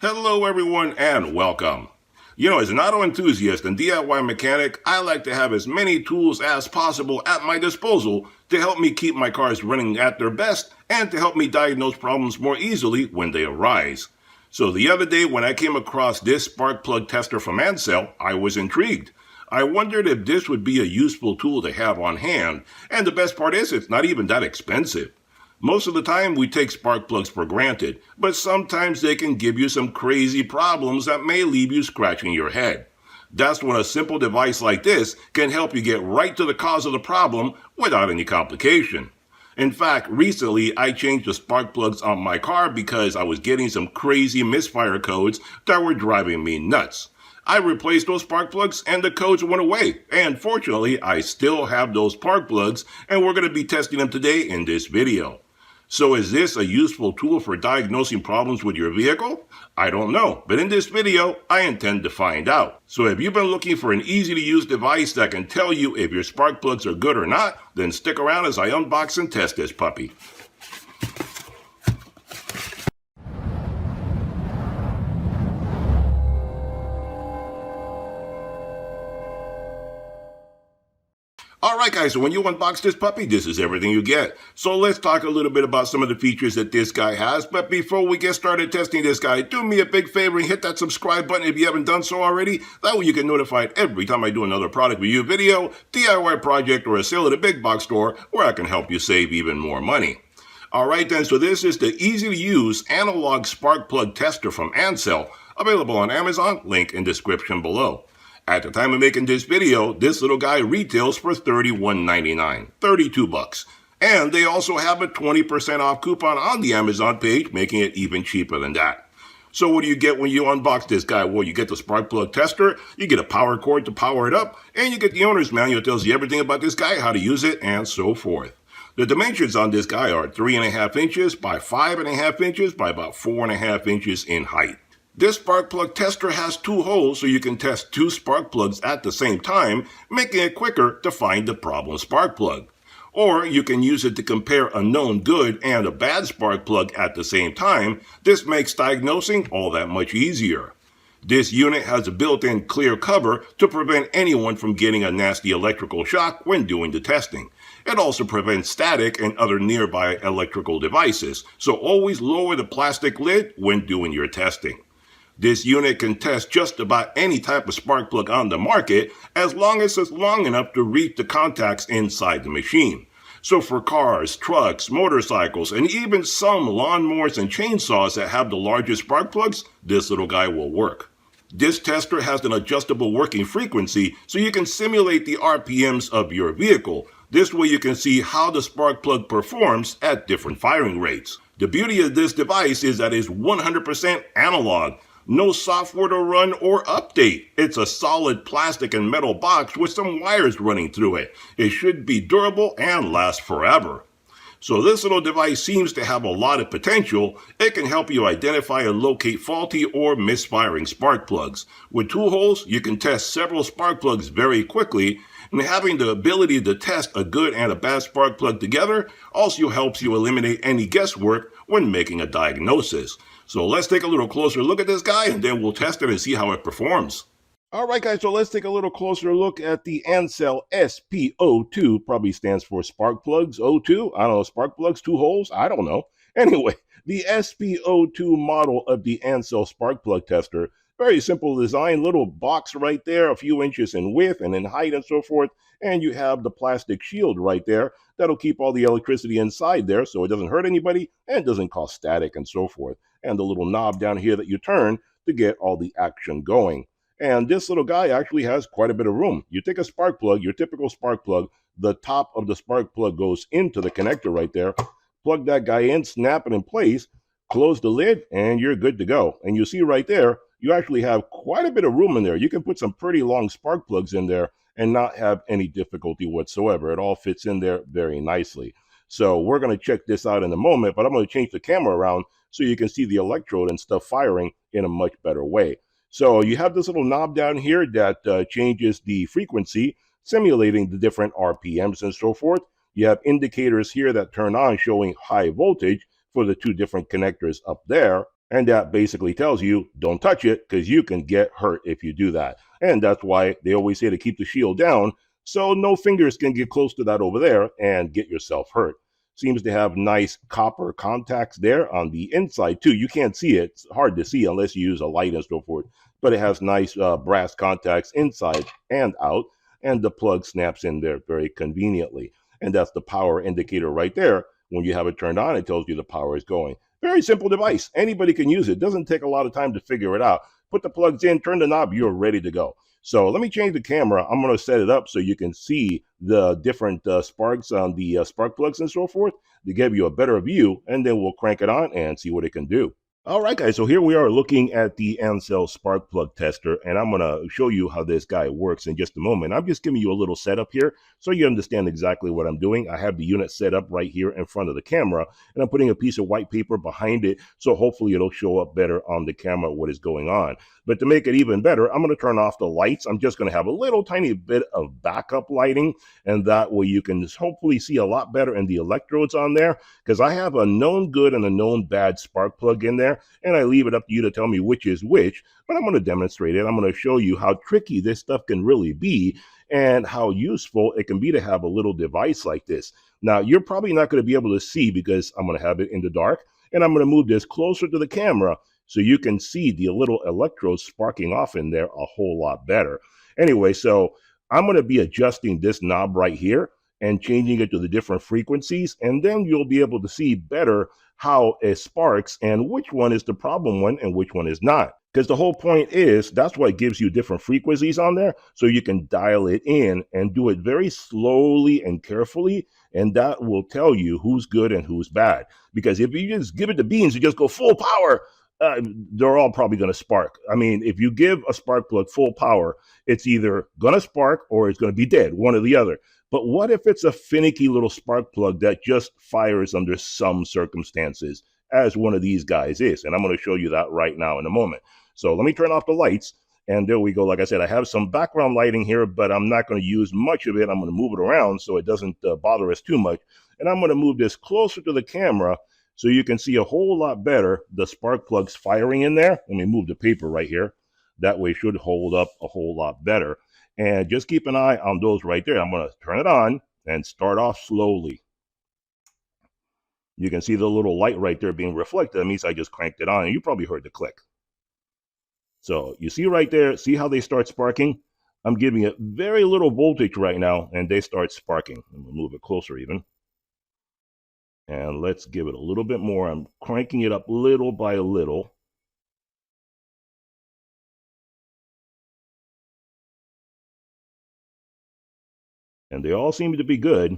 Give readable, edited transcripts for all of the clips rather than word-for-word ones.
Hello everyone and welcome. As an auto enthusiast and DIY mechanic, I like to have as many tools as possible at my disposal to help me keep my cars running at their best and to help me diagnose problems more easily when they arise. So the other day when I came across this spark plug tester from Ancel, I was intrigued. I wondered if this would be a useful tool to have on hand, and the best part is it's not even that expensive. Most of the time we take spark plugs for granted, but sometimes they can give you some crazy problems that may leave you scratching your head. That's when a simple device like this can help you get right to the cause of the problem without any complication. In fact, recently I changed the spark plugs on my car because I was getting some crazy misfire codes that were driving me nuts. I replaced those spark plugs and the codes went away, and fortunately I still have those spark plugs and we're going to be testing them today in this video. So is this a useful tool for diagnosing problems with your vehicle? I don't know, but in this video, I intend to find out. So if you've been looking for an easy to use device that can tell you if your spark plugs are good or not, then stick around as I unbox and test this puppy. Alright guys, so when you unbox this puppy, this is everything you get. So let's talk a little bit about some of the features that this guy has. But before we get started testing this guy, do me a big favor and hit that subscribe button if you haven't done so already. That way you get notified every time I do another product review video, DIY project, or a sale at a big box store where I can help you save even more money. Alright then, so this is the easy to use analog spark plug tester from Ancel, available on Amazon, link in description below. At the time of making this video, this little guy retails for $31.99, 32 bucks. And they also have a 20% off coupon on the Amazon page, making it even cheaper than that. So what do you get when you unbox this guy? Well, you get the spark plug tester, you get a power cord to power it up, and you get the owner's manual that tells you everything about this guy, how to use it, and so forth. The dimensions on this guy are 3.5 inches by 5.5 inches by about 4.5 inches in height. This spark plug tester has 2 holes so you can test 2 spark plugs at the same time, making it quicker to find the problem spark plug. Or you can use it to compare a known good and a bad spark plug at the same time. This makes diagnosing all that much easier. This unit has a built-in clear cover to prevent anyone from getting a nasty electrical shock when doing the testing. It also prevents static and other nearby electrical devices, so always lower the plastic lid when doing your testing. This unit can test just about any type of spark plug on the market as long as it's long enough to reach the contacts inside the machine. So for cars, trucks, motorcycles, and even some lawnmowers and chainsaws that have the largest spark plugs, this little guy will work. This tester has an adjustable working frequency so you can simulate the RPMs of your vehicle. This way you can see how the spark plug performs at different firing rates. The beauty of this device is that it's 100% analog. No software to run or update. It's a solid plastic and metal box with some wires running through it. It should be durable and last forever. So this little device seems to have a lot of potential. It can help you identify and locate faulty or misfiring spark plugs. With 2 holes, you can test several spark plugs very quickly, and having the ability to test a good and a bad spark plug together also helps you eliminate any guesswork when making a diagnosis. So let's take a little closer look at this guy and then we'll test it and see how it performs. Alright guys, so let's take a little closer look at the Ancel SP02, probably stands for spark plugs, O2, I don't know, spark plugs, 2 holes, I don't know. Anyway, the SP02 model of the Ancel spark plug tester, very simple design, little box right there, a few inches in width and in height and so forth, and you have the plastic shield right there that'll keep all the electricity inside there so it doesn't hurt anybody and doesn't cause static and so forth. And the little knob down here that you turn to get all the action going. And this little guy actually has quite a bit of room. You take a spark plug, your typical spark plug, the top of the spark plug goes into the connector right there. Plug that guy in, snap it in place, close the lid, and you're good to go. And you see right there, you actually have quite a bit of room in there. You can put some pretty long spark plugs in there and not have any difficulty whatsoever. It all fits in there very nicely. So we're going to check this out in a moment, but I'm going to change the camera around so you can see the electrode and stuff firing in a much better way. So you have this little knob down here that changes the frequency, simulating the different RPMs and so forth. You have indicators here that turn on showing high voltage for the 2 different connectors up there. And that basically tells you don't touch it because you can get hurt if you do that. And that's why they always say to keep the shield down so no fingers can get close to that over there and get yourself hurt. Seems to have nice copper contacts there on the inside too. You can't see it. It's hard to see unless you use a light and so forth. But it has nice brass contacts inside and out. And the plug snaps in there very conveniently. And that's the power indicator right there. When you have it turned on, it tells you the power is going. Very simple device. Anybody can use it. Doesn't take a lot of time to figure it out. Put the plugs in, turn the knob, you're ready to go. So let me change the camera. I'm going to set it up so you can see the different sparks on the spark plugs and so forth to give you a better view, and then we'll crank it on and see what it can do. All right, guys, so here we are looking at the Ancel Spark Plug tester, and I'm going to show you how this guy works in just a moment. I'm just giving you a little setup here so you understand exactly what I'm doing. I have the unit set up right here in front of the camera, and I'm putting a piece of white paper behind it, so hopefully it'll show up better on the camera what is going on. But to make it even better, I'm going to turn off the lights. I'm just going to have a little tiny bit of backup lighting, and that way you can hopefully see a lot better in the electrodes on there, because I have a known good and a known bad spark plug in there, and I leave it up to you to tell me which is which, but I'm going to demonstrate it. I'm going to show you how tricky this stuff can really be and how useful it can be to have a little device like this. Now, you're probably not going to be able to see because I'm going to have it in the dark, and I'm going to move this closer to the camera so you can see the little electrodes sparking off in there a whole lot better. Anyway, so I'm going to be adjusting this knob right here and changing it to the different frequencies, and then you'll be able to see better how it sparks and which one is the problem one and which one is not. Because the whole point is, that's why it gives you different frequencies on there, so you can dial it in and do it very slowly and carefully, and that will tell you who's good and who's bad. Because if you just give it the beans, you just go full power, they're all probably going to spark. I mean, if you give a spark plug full power, it's either going to spark or it's going to be dead, one or the other. But what if it's a finicky little spark plug that just fires under some circumstances, as one of these guys is? And I'm going to show you that right now in a moment. So let me turn off the lights, and there we go. Like I said, I have some background lighting here, but I'm not going to use much of it. I'm going to move it around so it doesn't bother us too much. And I'm going to move this closer to the camera so you can see a whole lot better the spark plugs firing in there. Let me move the paper right here. That way it should hold up a whole lot better. And just keep an eye on those right there. I'm going to turn it on and start off slowly. You can see the little light right there being reflected. That means I just cranked it on, and you probably heard the click. So you see right there, see how they start sparking? I'm giving it very little voltage right now, and they start sparking. I'm going to move it closer even. And let's give it a little bit more. I'm cranking it up little by little. And they all seem to be good.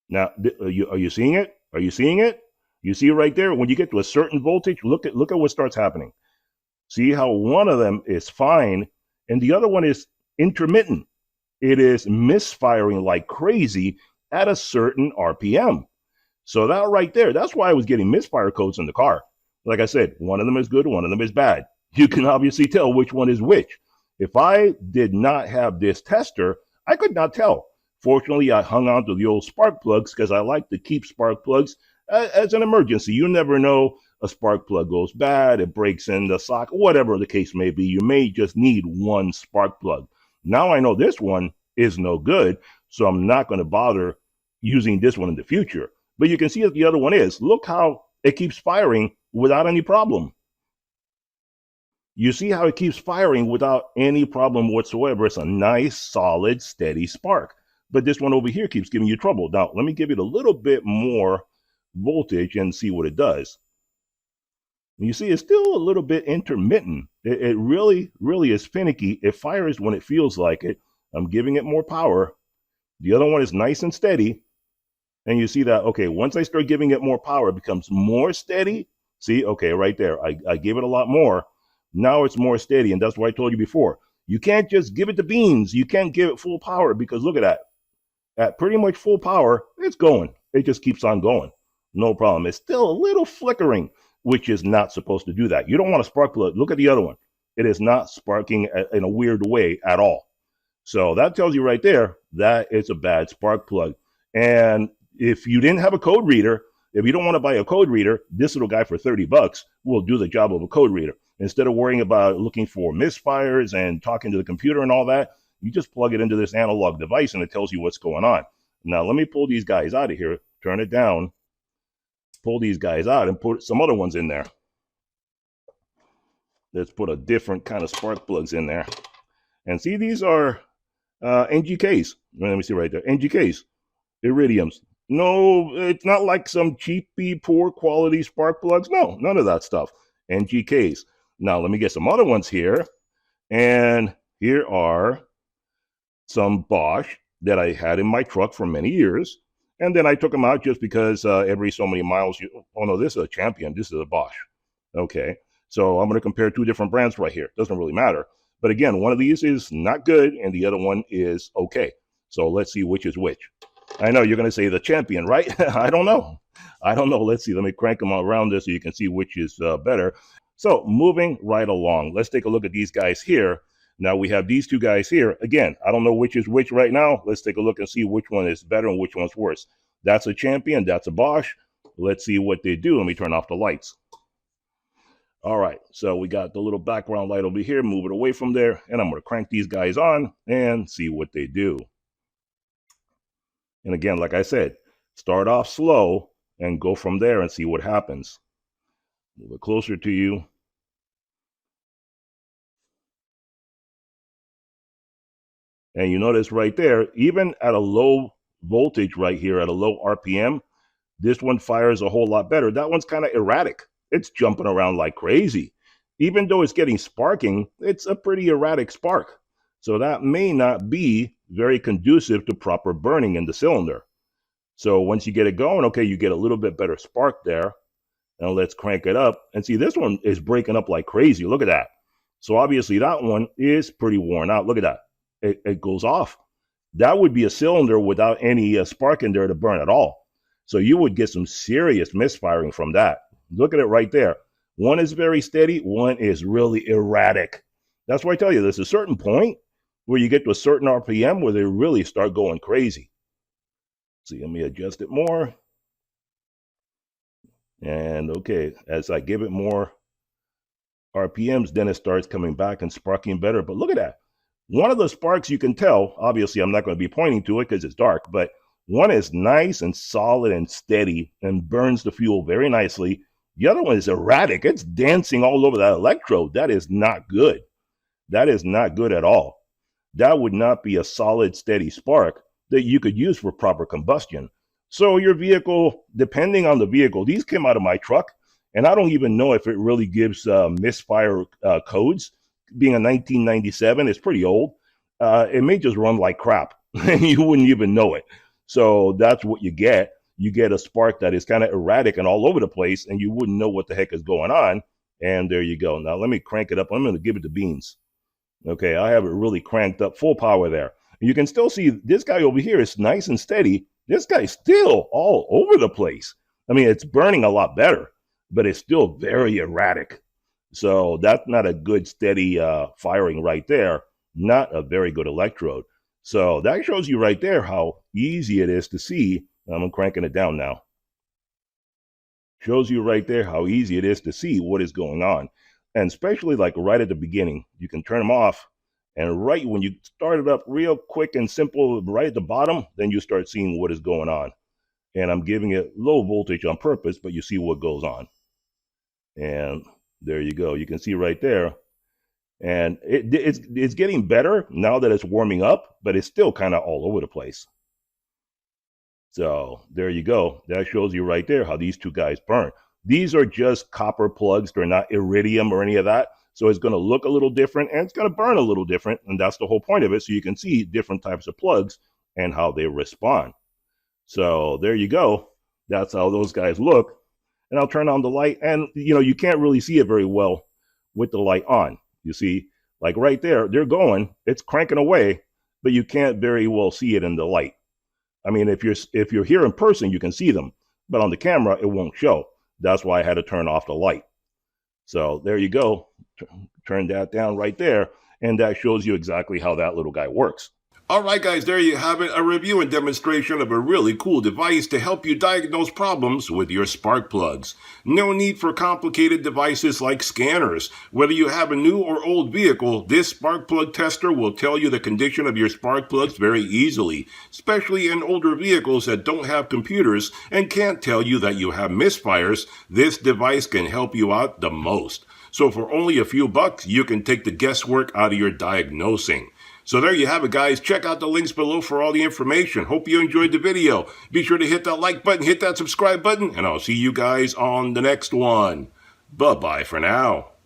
Now, are you seeing it? Are you seeing it? You see right there, when you get to a certain voltage, look at what starts happening. See how one of them is fine and the other one is intermittent. It is misfiring like crazy at a certain RPM. So that right there, that's why I was getting misfire codes in the car. Like I said, one of them is good, one of them is bad. You can obviously tell which one is which. If I did not have this tester, I could not tell. Fortunately, I hung on to the old spark plugs because I like to keep spark plugs as an emergency. You never know, a spark plug goes bad, it breaks in the socket, whatever the case may be. You may just need one spark plug. Now I know this one is no good, so I'm not going to bother using this one in the future. But you can see that the other one is. Look how it keeps firing without any problem. You see how it keeps firing without any problem whatsoever. It's a nice, solid, steady spark. But this one over here keeps giving you trouble. Now, let me give it a little bit more voltage and see what it does. You see, it's still a little bit intermittent. It really, really is finicky. It fires when it feels like it. I'm giving it more power. The other one is nice and steady. And you see that, okay, once I start giving it more power, it becomes more steady. See, okay, right there. I gave it a lot more. Now it's more steady, and that's what I told you before. You can't just give it the beans. You can't give it full power because look at that. At pretty much full power, it's going. It just keeps on going. No problem. It's still a little flickering, which is not supposed to do that. You don't want a spark plug. Look at the other one. It is not sparking in a weird way at all. So that tells you right there that it's a bad spark plug. And if you didn't have a code reader, If you don't want to buy a code reader, this little guy for 30 bucks will do the job of a code reader. Instead of worrying about looking for misfires and talking to the computer and all that, you just plug it into this analog device and it tells you what's going on. Now, let me pull these guys out of here, turn it down, pull these guys out, and put some other ones in there. Let's put a different kind of spark plugs in there. And see, these are NGKs. Let me see right there. NGKs, iridiums. No, it's not like some cheapy, poor quality spark plugs. No, none of that stuff. NGKs. Now, let me get some other ones here. And here are some Bosch that I had in my truck for many years. And then I took them out just because every so many miles, oh no, this is a Champion. This is a Bosch. Okay, so I'm going to compare two different brands right here. Doesn't really matter. But again, one of these is not good and the other one is okay. So let's see which is which. I know you're going to say the Champion, right? I don't know. Let's see. Let me crank them around this so you can see which is better. So moving right along, let's take a look at these guys here. Now we have these two guys here. Again, I don't know which is which right now. Let's take a look and see which one is better and which one's worse. That's a Champion. That's a Bosch. Let's see what they do. Let me turn off the lights. All right, so we got the little background light over here. Move it away from there, and I'm going to crank these guys on and see what they do. And again, like I said, start off slow and go from there and see what happens. Move it closer to you. And you notice right there, even at a low voltage right here, at a low RPM, this one fires a whole lot better. That one's kind of erratic. It's jumping around like crazy. Even though it's getting sparking, it's a pretty erratic spark. So that may not be very conducive to proper burning in the cylinder. So once you get it going, okay, you get a little bit better spark there. Now let's crank it up. And see, this one is breaking up like crazy. Look at that. So obviously that one is pretty worn out. Look at that. It goes off. That would be a cylinder without any spark in there to burn at all. So you would get some serious misfiring from that. Look at it right there. One is very steady. One is really erratic. That's why I tell you, there's a certain point where you get to a certain RPM where they really start going crazy. See, let me adjust it more. And okay, as I give it more RPMs, then it starts coming back and sparking better. But look at that. One of the sparks you can tell, obviously I'm not going to be pointing to it because it's dark, but one is nice and solid and steady and burns the fuel very nicely. The other one is erratic. It's dancing all over that electrode. That is not good. That is not good at all. That would not be a solid, steady spark that you could use for proper combustion. So your vehicle, depending on the vehicle, these came out of my truck, and I don't even know if it really gives misfire codes. Being a 1997, it's pretty old. It may just run like crap, and you wouldn't even know it. So that's what you get. You get a spark that is kind of erratic and all over the place, and you wouldn't know what the heck is going on. And there you go. Now let me crank it up. I'm going to give it the beans. Okay, I have it really cranked up, full power there. And you can still see this guy over here is nice and steady. This guy's still all over the place. I mean, it's burning a lot better, but it's still very erratic. So that's not a good steady firing right there. Not a very good electrode. So that shows you right there how easy it is to see. I'm cranking it down now. Shows you right there how easy it is to see what is going on. And especially like right at the beginning, you can turn them off. And right when you start it up real quick and simple, right at the bottom, then you start seeing what is going on. And I'm giving it low voltage on purpose, but you see what goes on. And there you go. You can see right there. And it's getting better now that it's warming up, but it's still kind of all over the place. So there you go. That shows you right there how these two guys burn. These are just copper plugs. They're not iridium or any of that. So it's going to look a little different and it's going to burn a little different. And that's the whole point of it. So you can see different types of plugs and how they respond. So there you go. That's how those guys look. And I'll turn on the light. And, you know, you can't really see it very well with the light on. You see, like right there, they're going. It's cranking away, but you can't very well see it in the light. I mean, if you're here in person, you can see them. But on the camera, it won't show. That's why I had to turn off the light. So there you go. Turn that down right there. And that shows you exactly how that little guy works. Alright guys, there you have it, a review and demonstration of a really cool device to help you diagnose problems with your spark plugs. No need for complicated devices like scanners. Whether you have a new or old vehicle, this spark plug tester will tell you the condition of your spark plugs very easily, especially in older vehicles that don't have computers and can't tell you that you have misfires. This device can help you out the most. So for only a few bucks, you can take the guesswork out of your diagnosing. So there you have it, guys. Check out the links below for all the information. Hope you enjoyed the video. Be sure to hit that like button, hit that subscribe button, and I'll see you guys on the next one. Bye-bye for now.